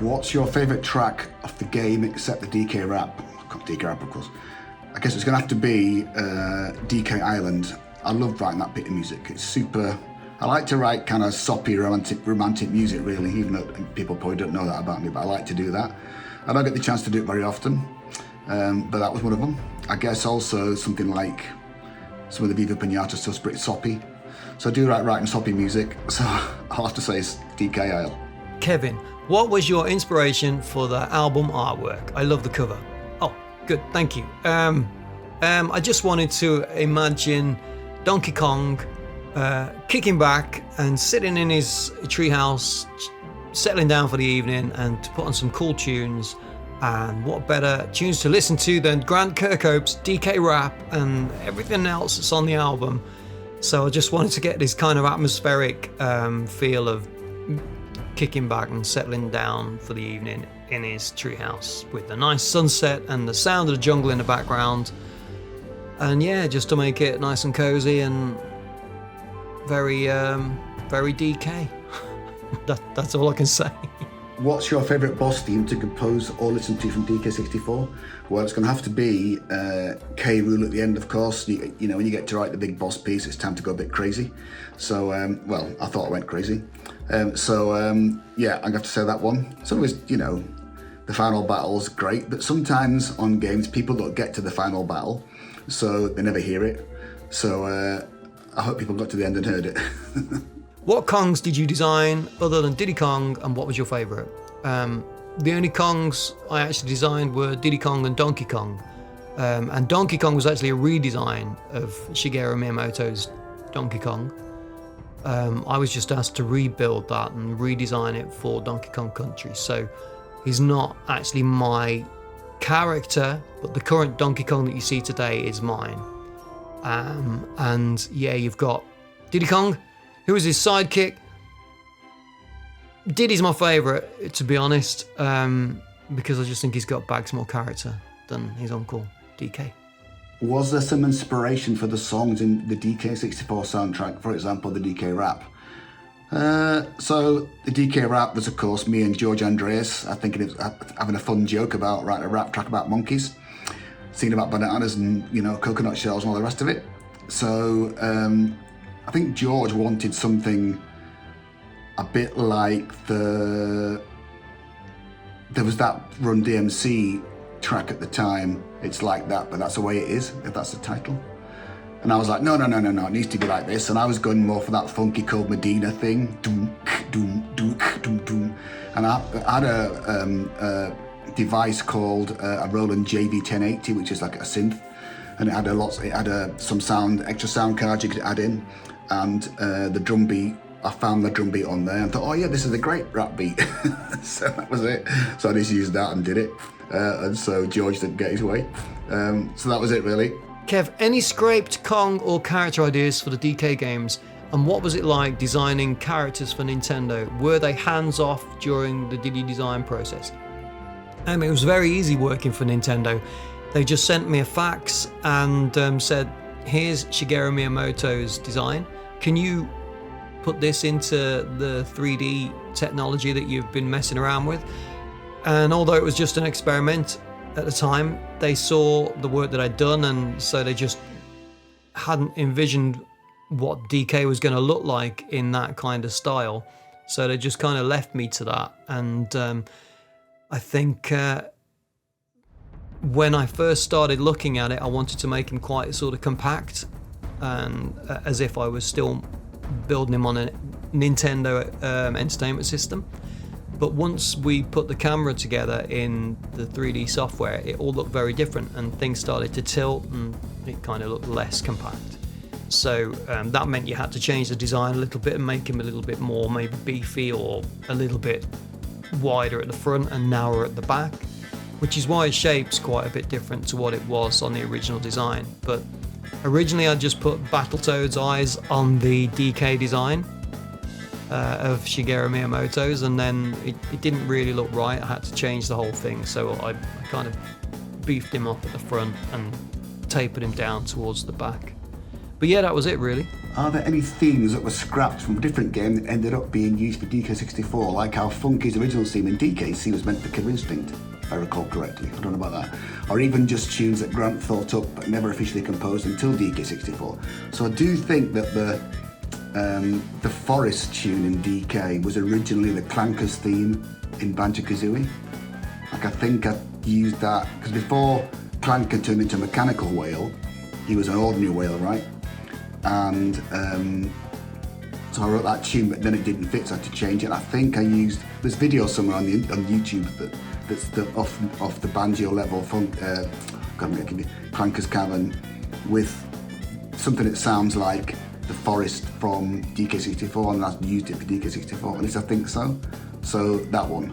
What's your favourite track of the game except the DK rap? DK rap, of course. I guess it's going to have to be DK Island. I love writing that bit of music. It's super... I like to write kind of soppy, romantic music, really, even though people probably don't know that about me, but I like to do that. I don't get the chance to do it very often, but that was one of them. I guess also something like some of the Viva Pinata stuff's pretty soppy. So I do like writing soppy music, so I'll have to say it's DK Isle. Kevin, what was your inspiration for the album artwork? I love the cover. Oh, good, thank you. I just wanted to imagine Donkey Kong kicking back and sitting in his treehouse, settling down for the evening and to put on some cool tunes. And what better tunes to listen to than Grant Kirkhope's DK Rap and everything else that's on the album. So I just wanted to get this kind of atmospheric feel of kicking back and settling down for the evening in his treehouse with a nice sunset and the sound of the jungle in the background. And yeah, just to make it nice and cozy and very DK. That's all I can say. What's your favourite boss theme to compose or listen to from DK64? Well, it's going to have to be K. Rool at the end, of course. You know, when you get to write the big boss piece, it's time to go a bit crazy. So, well, I thought I went crazy. Yeah, I'm going to have to say that one. It's always, you know, the final battle's great, but sometimes on games, people don't get to the final battle, so they never hear it. So, I hope people got to the end and heard it. What Kongs did you design other than Diddy Kong, and what was your favourite? The only Kongs I actually designed were Diddy Kong and Donkey Kong. And Donkey Kong was actually a redesign of Shigeru Miyamoto's Donkey Kong. I was just asked to rebuild that and redesign it for Donkey Kong Country. So he's not actually my character, but the current Donkey Kong that you see today is mine. And yeah, you've got Diddy Kong, who is his sidekick. Diddy's my favourite, to be honest, because I just think he's got bags more character than his uncle, DK. Was there some inspiration for the songs in the DK64 soundtrack, for example, the DK Rap? So the DK Rap was, of course, me and George Andreas, I think, having a fun joke about writing a rap track about monkeys, singing about bananas and, you know, coconut shells and all the rest of it. So I think George wanted something a bit like there was that Run DMC track at the time. It's like that, but that's the way it is, if that's the title. And I was like, no, it needs to be like this. And I was going more for that funky Cold Medina thing. Doom, doom, doom, doom, doom. And I had a device called a Roland JV1080, which is like a synth. And it had some extra sound cards you could add in. And the drum beat, I found the drum beat on there and thought, oh yeah, this is a great rap beat. So that was it. So I just used that and did it. And so George didn't get his way. So that was it, really. Kev, any scraped Kong or character ideas for the DK games? And what was it like designing characters for Nintendo? Were they hands-off during the Diddy design process? It was very easy working for Nintendo. They just sent me a fax and said, here's Shigeru Miyamoto's design. Can you put this into the 3D technology that you've been messing around with? And although it was just an experiment at the time, they saw the work that I'd done, and so they just hadn't envisioned what DK was going to look like in that kind of style. So they just kind of left me to that. And I think when I first started looking at it, I wanted to make him quite sort of compact, and as if I was still building him on a Nintendo entertainment system. But once we put the camera together in the 3D software, it all looked very different, and things started to tilt, and it kind of looked less compact. So that meant you had to change the design a little bit and make him a little bit more maybe beefy, or a little bit wider at the front and narrower at the back, which is why his shape's quite a bit different to what it was on the original design. But originally I just put Battletoad's eyes on the DK design of Shigeru Miyamoto's, and then it didn't really look right. I had to change the whole thing, so I kind of beefed him up at the front and tapered him down towards the back. But yeah, that was it really. Are there any themes that were scrapped from a different game that ended up being used for DK64, like how Funky's original theme in DKC was meant for Killer Instinct, if I recall correctly? I don't know about that. Or even just tunes that Grant thought up but never officially composed until DK64. So I do think that the Forest tune in DK was originally the Clanker's theme in Banjo-Kazooie. Like I think I used that, because before Clanker turned into a mechanical whale, he was an ordinary whale, right? And so I wrote that tune, but then it didn't fit, so I had to change it. I think I used this video somewhere on YouTube that's off the banjo level from Clanker's Cavern with something that sounds like the Forest from DK64, and I used it for DK64. At least I think so. So that one.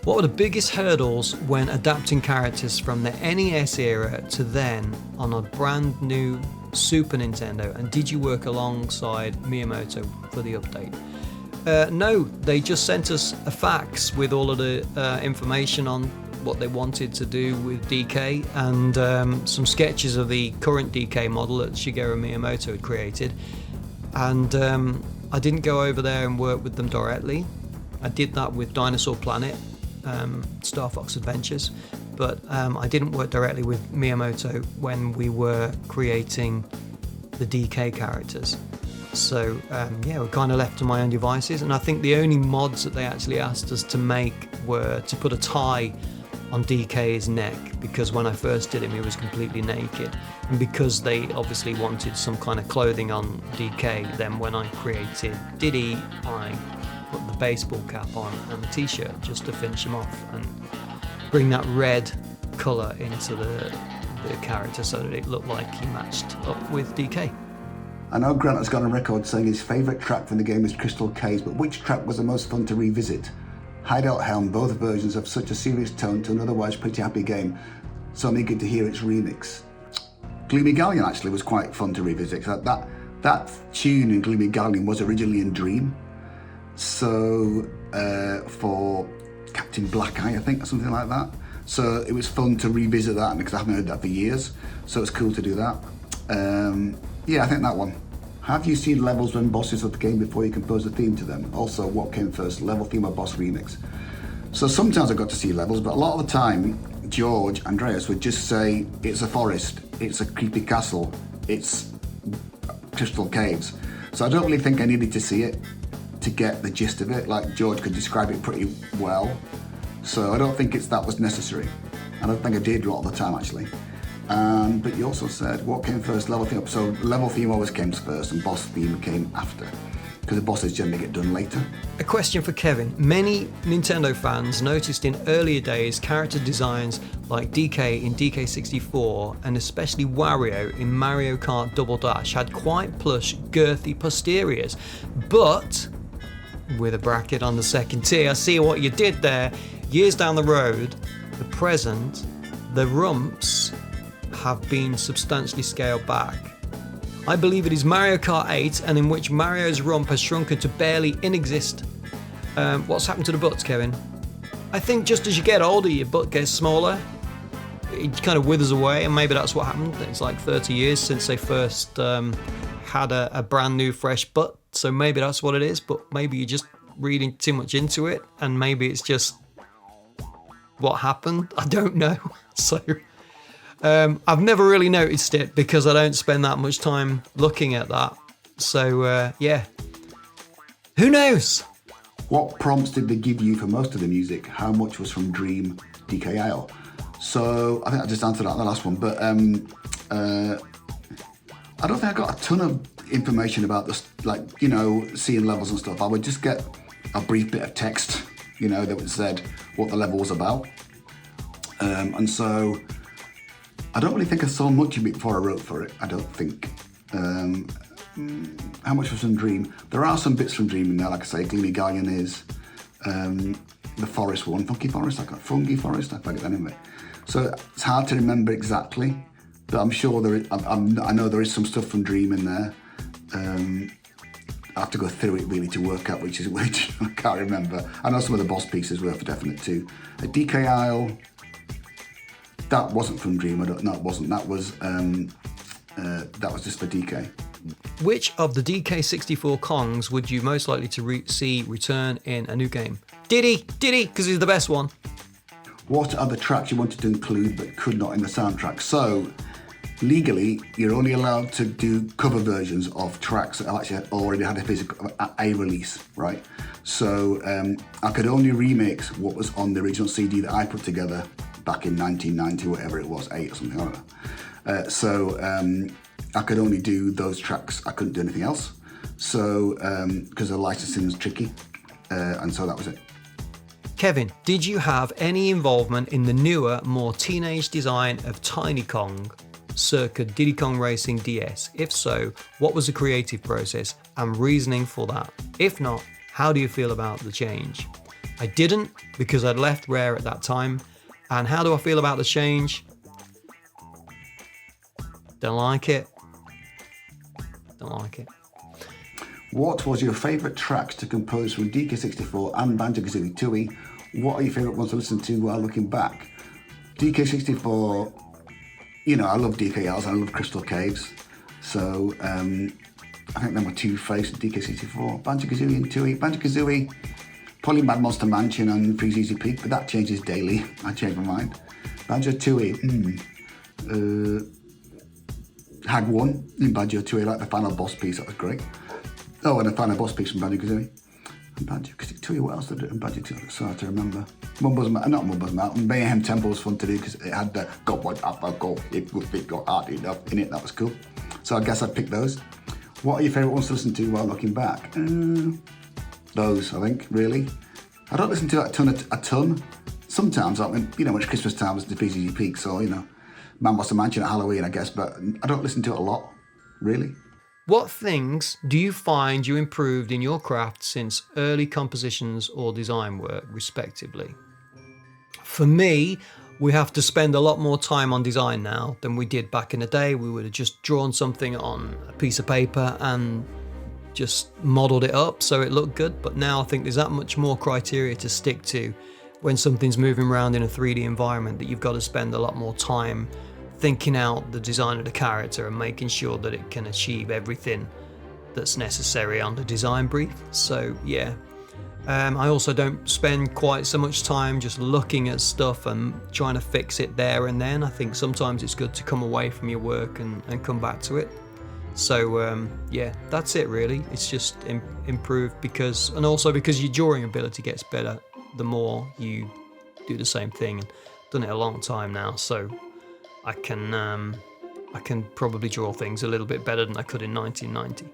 What were the biggest hurdles when adapting characters from the NES era to then on a brand new Super Nintendo, and did you work alongside Miyamoto for the update? No, they just sent us a fax with all of the information on what they wanted to do with DK and some sketches of the current DK model that Shigeru Miyamoto had created. And I didn't go over there and work with them directly. I did that with Dinosaur Planet, Star Fox Adventures, but I didn't work directly with Miyamoto when we were creating the DK characters. So yeah, we're kind of left to my own devices, and I think the only mods that they actually asked us to make were to put a tie on DK's neck, because when I first did him he was completely naked, and because they obviously wanted some kind of clothing on DK, then when I created Diddy I put the baseball cap on and the t-shirt just to finish him off and bring that red colour into the character so that it looked like he matched up with DK. I know Grant has gone on record saying his favourite track from the game is Crystal Caves, but which track was the most fun to revisit? Hideout Helm, both versions have such a serious tone to an otherwise pretty happy game, so I'm eager to hear its remix. Gloomy Galleon actually was quite fun to revisit. That tune in Gloomy Galleon was originally in Dream, so for Captain Black Eye, I think, or something like that. So it was fun to revisit that because I haven't heard that for years, so it's cool to do that. Yeah, I think that one. Have you seen levels when bosses of the game before you compose a theme to them? Also, what came first, level theme or boss remix? So sometimes I got to see levels, but a lot of the time, George, Andreas would just say, it's a forest, it's a creepy castle, it's crystal caves. So I don't really think I needed to see it to get the gist of it. Like George could describe it pretty well. So I don't think that was necessary. I don't think I did a lot of the time, actually. But you also said, what came first, level theme? So level theme always came first and boss theme came after, because the bosses generally get done later. A question for Kevin. Many Nintendo fans noticed in earlier days character designs like DK in DK64 and especially Wario in Mario Kart Double Dash had quite plush, girthy posteriors, but with a bracket on the second tier. I see what you did there. Years down the road, the present, the rumps have been substantially scaled back. I believe it is Mario Kart 8, and in which Mario's rump has shrunken to barely inexist. What's happened to the butts, Kevin? I think just as you get older, your butt gets smaller. It kind of withers away, and maybe that's what happened. It's like 30 years since they first had a brand new fresh butt, so maybe that's what it is, but maybe you're just reading too much into it, and maybe it's just what happened. I don't know. So I've never really noticed it because I don't spend that much time looking at that. So yeah, who knows? What prompts did they give you for most of the music? How much was from Dream, DKL? So I think I just answered that in the last one, but I don't think I got a ton of information about this, like, you know, seeing levels and stuff. I would just get a brief bit of text, you know, that said what the level was about. And so I don't really think I saw much of it before I wrote for it, I don't think. How much was from Dream? There are some bits from Dream in there, like I say, Gloomy Galleon is, the Forest one, Funky Forest, I forget that anyway. So it's hard to remember exactly, but I'm sure there is, I know there is some stuff from Dream in there. I have to go through it really to work out which, I can't remember. I know some of the boss pieces were for definite too. DK Isle, that wasn't from Dream. No, it wasn't. That was just for DK. Which of the DK64 Kongs would you most likely to see return in a new game? Diddy, because he's the best one. What are the tracks you wanted to include but could not in the soundtrack? So, legally, you're only allowed to do cover versions of tracks that actually already had a physical release, right? So, I could only remix what was on the original CD that I put together back in 1990, whatever it was, 8 or something, I don't know. I could only do those tracks. I couldn't do anything else. So, because the licensing was tricky, and so that was it. Kevin, did you have any involvement in the newer, more teenage design of Tiny Kong, circa Diddy Kong Racing DS? If so, what was the creative process and reasoning for that? If not, how do you feel about the change? I didn't, because I'd left Rare at that time. And how do I feel about the change? Don't like it. Don't like it. What was your favourite tracks to compose from DK64 and Banjo-Kazooie Tooie? What are your favourite ones to listen to while looking back? DK64, you know, I love DKLs and I love Crystal Caves. So I think they're my two favourites of DK64. Banjo-Kazooie and Tooie. Banjo-Kazooie, probably Mad Monster Mansion and Freeze Easy Peak, but that changes daily. I change my mind. Banjo-Tooie, Hag 1 in Banjo-Tooie, like the final boss piece, that was great. Oh, and the final boss piece from Banjo-Kazooie. And Banjo-Kazooie, what else did it in Banjo-Kazooie? So hard to remember. Not Mountain. Mayhem Temple was fun to do because it had the "Go what up, go it got art enough" in it. That was cool. So I guess I'd pick those. What are your favourite ones to listen to while looking back? Those, I think, really. I don't listen to that a ton. Sometimes, I mean, you know, when it's Christmas time, it's the Freeze Easy Peak, so, you know, Man Must Have Mansion at Halloween, I guess, but I don't listen to it a lot, really. What things do you find you improved in your craft since early compositions or design work, respectively? For me, we have to spend a lot more time on design now than we did back in the day. We would have just drawn something on a piece of paper and just modelled it up so it looked good. But now I think there's that much more criteria to stick to when something's moving around in a 3D environment that you've got to spend a lot more time thinking out the design of the character and making sure that it can achieve everything that's necessary on the design brief. So yeah, I also don't spend quite so much time just looking at stuff and trying to fix it there and then. I think sometimes it's good to come away from your work and come back to it. So yeah, that's it really. It's just improved because your drawing ability gets better the more you do the same thing. And I've done it a long time now, so I can probably draw things a little bit better than I could in 1990.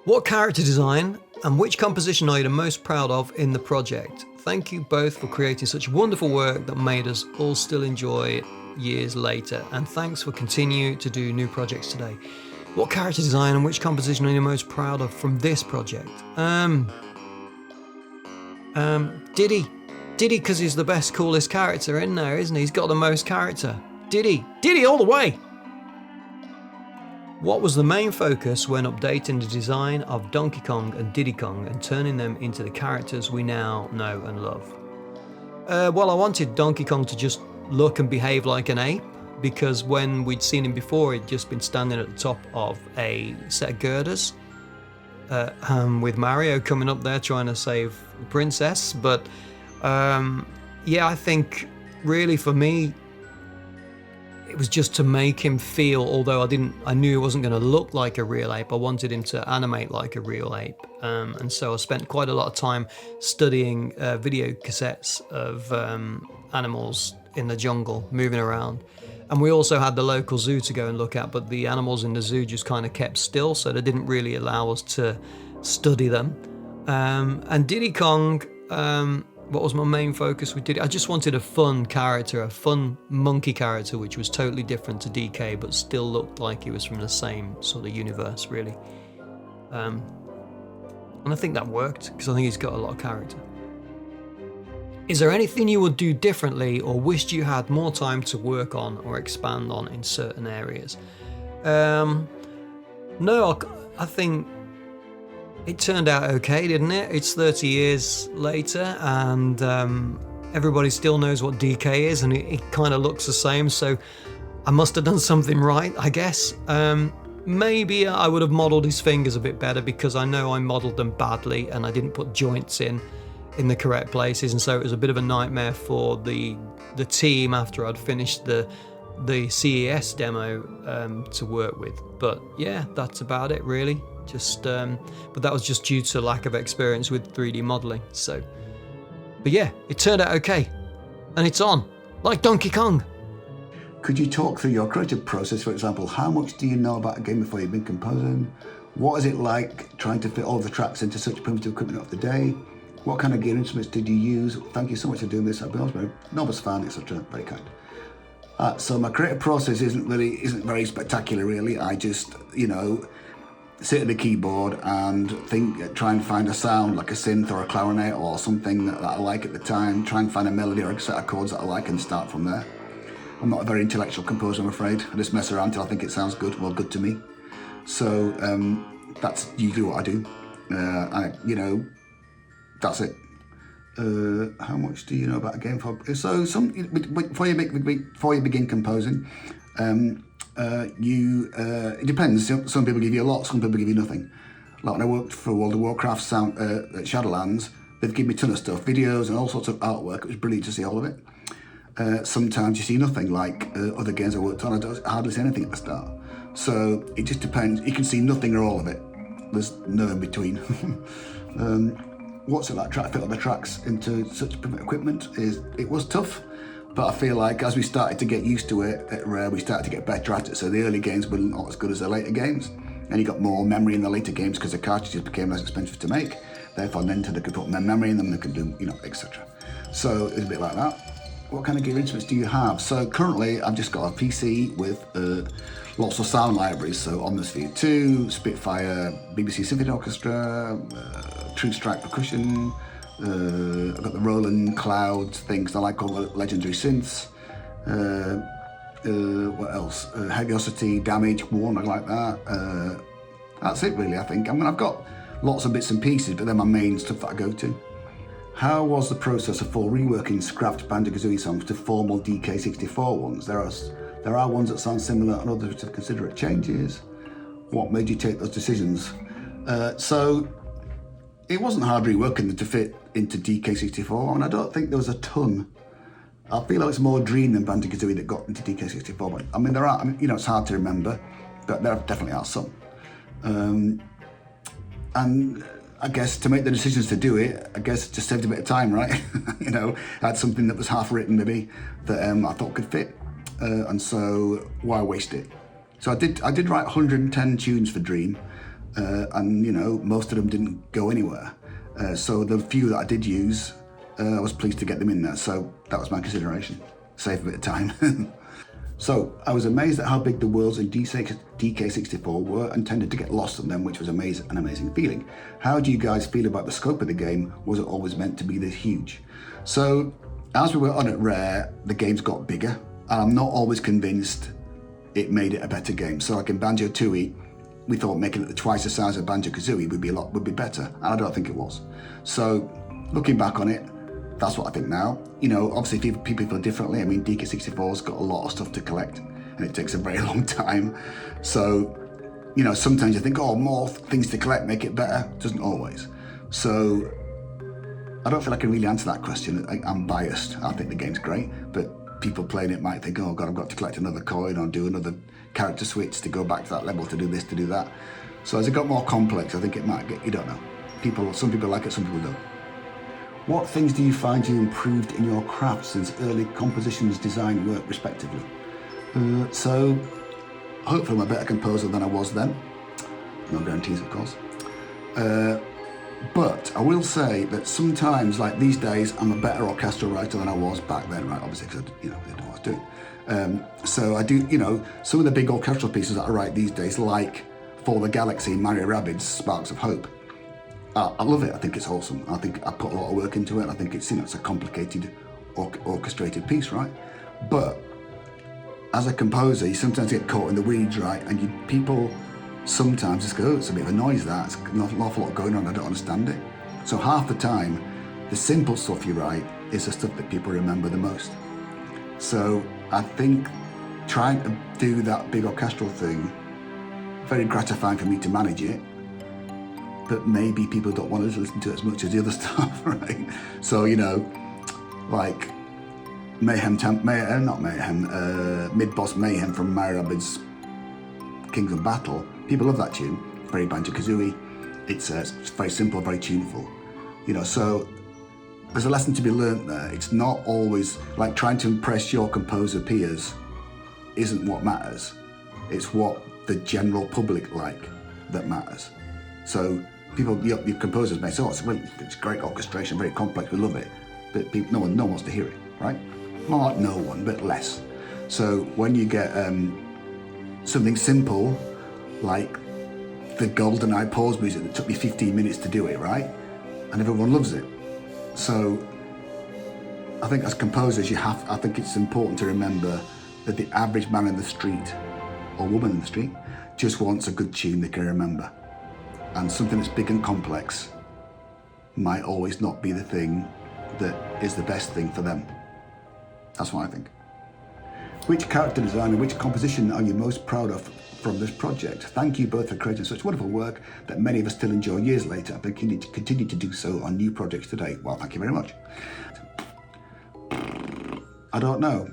What character design and which composition are you the most proud of in the project? Thank you both for creating such wonderful work that made us all still enjoy it years later, and thanks for continuing to do new projects today. What character design and which composition are you most proud of from this project? Diddy, because he's the best, coolest character in there, isn't he? He's got the most character. Diddy all the way! What was the main focus when updating the design of Donkey Kong and Diddy Kong and turning them into the characters we now know and love? Well, I wanted Donkey Kong to just look and behave like an ape, because when we'd seen him before, he'd just been standing at the top of a set of girders with Mario coming up there trying to save the princess. But yeah, I think really for me, it was just to make him feel, although I knew he wasn't going to look like a real ape, I wanted him to animate like a real ape. And so I spent quite a lot of time studying video cassettes of animals in the jungle moving around. And we also had the local zoo to go and look at, but the animals in the zoo just kind of kept still, so they didn't really allow us to study them. And Diddy Kong, what was my main focus with Diddy? I just wanted a fun character, a fun monkey character, which was totally different to DK, but still looked like he was from the same sort of universe, really. And I think that worked, because I think he's got a lot of character. Is there anything you would do differently or wished you had more time to work on or expand on in certain areas? No, I think it turned out okay, didn't it? It's 30 years later and everybody still knows what DK is and it kind of looks the same. So I must have done something right, I guess. Maybe I would have modelled his fingers a bit better, because I know I modelled them badly and I didn't put joints in the correct places, and so it was a bit of a nightmare for the team after I'd finished the CES demo to work with. But yeah, that's about it really. Just but that was just due to lack of experience with 3D modelling. So, but yeah, it turned out okay, and it's on like Donkey Kong. Could you talk through your creative process? For example, how much do you know about a game before you've been composing? What is it like trying to fit all the tracks into such primitive equipment of the day? What kind of gear instruments did you use? Thank you so much for doing this. I've been always an enormous fan, etc. Very kind. So my creative process isn't very spectacular, really. I just, sit at the keyboard and try and find a sound like a synth or a clarinet or something that I like at the time. Try and find a melody or a set of chords that I like and start from there. I'm not a very intellectual composer, I'm afraid. I just mess around till I think it sounds good, well, good to me. So that's usually what I do. That's it. How much do you know about a game? So before you begin composing, it depends. Some people give you a lot, some people give you nothing. Like when I worked for World of Warcraft at Shadowlands, they've given me a ton of stuff, videos and all sorts of artwork. It was brilliant to see all of it. Sometimes you see nothing, like other games I worked on. I don't hardly see anything at the start. So it just depends. You can see nothing or all of it. There's no in between. What's it like trying to fit all the tracks into such equipment? It was tough, but I feel like as we started to get used to it at Rare, we started to get better at it. So the early games were not as good as the later games, and you got more memory in the later games because the cartridges became less expensive to make. Therefore, Nintendo could put more memory in them, they could do, etc. So it's a bit like that. What kind of gear instruments do you have? So currently, I've just got a PC with lots of sound libraries. So Omnisphere 2, Spitfire, BBC Symphony Orchestra, True Strike Percussion. I've got the Roland Cloud things. I like all the legendary synths. What else? Heaviosity, Damage, One, I like that. That's it really, I think. I mean, I've got lots of bits and pieces, but they're my main stuff that I go to. How was the process for reworking scrapped Banjo-Kazooie songs to formal DK64 ones? There are ones that sound similar and others with considerate changes. What made you take those decisions? So it wasn't hard reworking them to fit into DK64. I mean, I don't think there was a ton. I feel like it's more Dream than Banjo-Kazooie that got into DK64. But I mean, there are. I mean, it's hard to remember, but there definitely are some. And I guess to make the decisions to do it, I guess it just saved a bit of time, right? I had something that was half written maybe that I thought could fit, and so why waste it? So I did write 110 tunes for Dream, and most of them didn't go anywhere. So the few that I did use, I was pleased to get them in there. So that was my consideration. Save a bit of time. So I was amazed at how big the worlds in DK64 were and tended to get lost in them, which was an amazing feeling. How do you guys feel about the scope of the game? Was it always meant to be this huge? So as we were on at Rare, the games got bigger, and I'm not always convinced it made it a better game. So like in Banjo-Tooie, we thought making it twice the size of Banjo-Kazooie would be better, and I don't think it was. So looking back on it, that's what I think now. Obviously people feel differently. I mean, DK64's got a lot of stuff to collect and it takes a very long time. So, sometimes you think, more things to collect make it better. It doesn't always. So I don't feel I can really answer that question. I'm biased. I think the game's great, but people playing it might think, oh God, I've got to collect another coin or do another character switch to go back to that level to do this, to do that. So as it got more complex, I think it might get, you don't know. Some people like it, some people don't. What things do you find you improved in your craft since early compositions, design, work, respectively? So, hopefully I'm a better composer than I was then. No guarantees, of course. But I will say that sometimes, like these days, I'm a better orchestral writer than I was back then, right? Obviously, because I didn't know what I was doing. So I do, some of the big orchestral pieces that I write these days, like For the Galaxy, Mario Rabbids, Sparks of Hope. I love it. I think it's awesome. I think I put a lot of work into it. I think it's it's a complicated, orchestrated piece, right? But as a composer, you sometimes get caught in the weeds, right? And people sometimes just go, oh, it's a bit of a noise. It's an awful lot going on. I don't understand it. So half the time, the simple stuff you write is the stuff that people remember the most. So I think trying to do that big orchestral thing, very gratifying for me to manage it, but maybe people don't want to listen to it as much as the other stuff, right? So, you know, like Mid-Boss Mayhem from Mario Rabbids Kings of Battle, people love that tune, very Banjo-Kazooie. It's very simple, very tuneful, you know, so there's a lesson to be learnt there. It's not always like trying to impress your composer peers isn't what matters. It's what the general public like that matters. So people, your composers may say, oh, it's great orchestration, very complex, we love it, but no one wants to hear it, right? Not like no one, but less. So when you get something simple like the GoldenEye pause music that took me 15 minutes to do it, right? And everyone loves it. So I think as composers, I think it's important to remember that the average man in the street or woman in the street just wants a good tune they can remember. And something that's big and complex might always not be the thing that is the best thing for them. That's what I think. Which character design and which composition are you most proud of from this project? Thank you both for creating such wonderful work that many of us still enjoy years later and continue to do so on new projects today. Well, thank you very much. I don't know.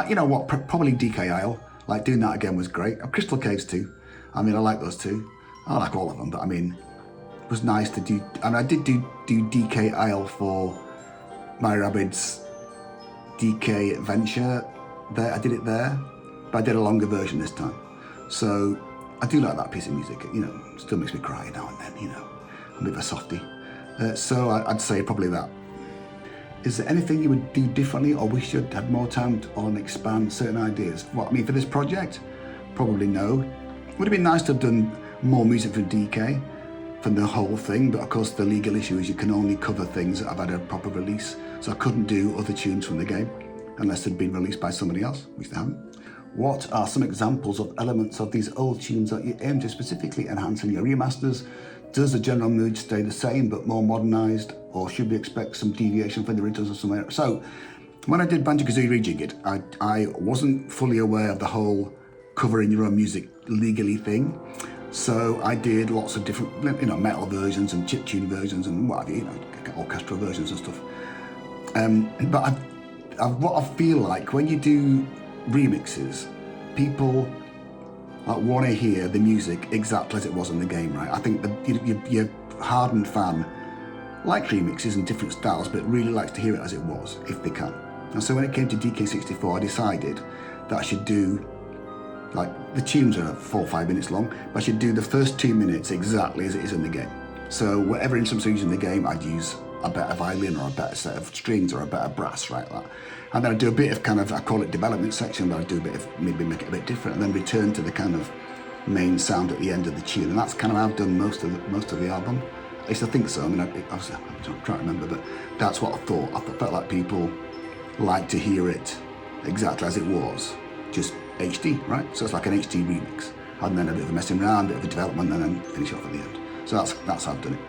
You know what, probably DK Isle. Like doing that again was great. Crystal Caves too. I mean, I like those two. I like all of them, but I mean, it was nice to do, and I did do DK Isle for my Rabbids DK Adventure. There, I did it there, but I did a longer version this time. So I do like that piece of music. You know, still makes me cry now and then. You know, I'm a bit of a softie. So I'd say probably that. Is there anything you would do differently, or wish you'd had more time on expand certain ideas? What I mean for this project, probably no. Would have been nice to have done more music for DK, from the whole thing, but of course the legal issue is you can only cover things that have had a proper release. So I couldn't do other tunes from the game unless they'd been released by somebody else, which they haven't. What are some examples of elements of these old tunes that you aim to specifically enhance in your remasters? Does the general mood stay the same but more modernised, or should we expect some deviation from the originals or somewhere? So when I did Banjo-Kazooie Rejig It, I wasn't fully aware of the whole covering your own music legally thing. So I did lots of different, you know, metal versions and chiptune versions and what have you, you know, orchestral versions and stuff. But what I feel like when you do remixes, people want to hear the music exactly as it was in the game, right? I think your hardened fan likes remixes and different styles, but really likes to hear it as it was, if they can. And so when it came to DK64, I decided that I should do, like, the tunes are 4 or 5 minutes long, but I should do the first 2 minutes exactly as it is in the game. So whatever instruments I use in the game, I'd use a better violin or a better set of strings or a better brass, right? Like that. And then I'd do a bit of kind of, I call it development section, but I'd do a bit of, maybe make it a bit different, and then return to the kind of main sound at the end of the tune. And that's kind of how I've done most of the album. At least I think so. I mean, obviously, I'm trying to remember, but that's what I thought. I felt like people like to hear it exactly as it was, just HD, right? So it's like an HD remix. And then a bit of a messing around, a bit of a development, and then finish off at the end. So that's how I've done it.